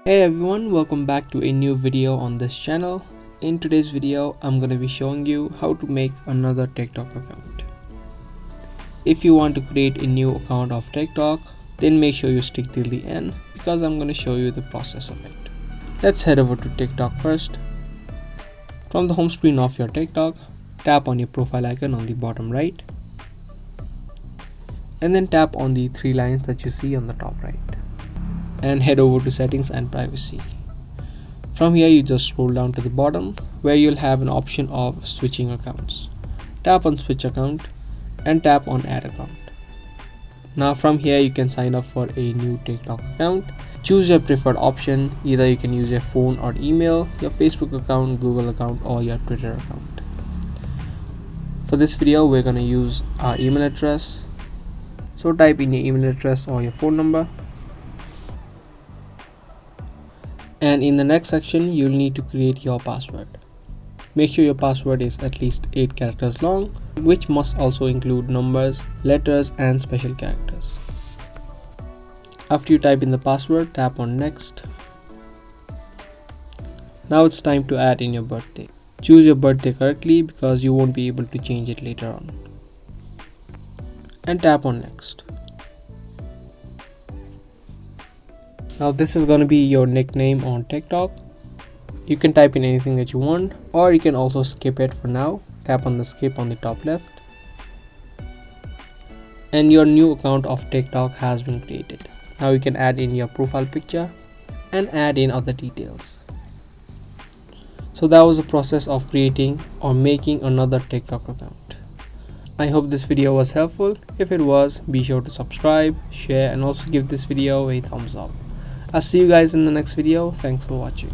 Hey everyone, welcome back to a new video on this channel. In today's video, I'm going to be showing you how to make another TikTok account. If you want to create a new account of TikTok, then make sure you stick till the end because I'm going to show you the process of it. Let's head over to TikTok first. From the home screen of your TikTok, tap on your profile icon on the bottom right. And then tap on the three lines that you see on the top right. And head over to settings and privacy. From here you just scroll down to the bottom where you'll have an option of switching accounts. Tap on switch account and tap on add account. Now from here you can sign up for a new TikTok account. Choose your preferred option. Either you can use your phone or email, your Facebook account, Google account, or your Twitter account. For this video we're going to use our email address. So type in your email address or your phone number. And in the next section you'll need to create your password. Make sure your password is at least 8 characters long, which must also include numbers, letters and special characters. After you type in the password, tap on next. Now it's time to add in your birthday. Choose your birthday correctly because you won't be able to change it later on. And tap on next. Now this is going to be your nickname on TikTok. You can type in anything that you want, or you can also skip it for now. Tap on the skip on the top left. And your new account of TikTok has been created. Now you can add in your profile picture and add in other details. So that was the process of creating or making another TikTok account. I hope this video was helpful. If it was, be sure to subscribe, share and also give this video a thumbs up. I'll see you guys in the next video. Thanks for watching.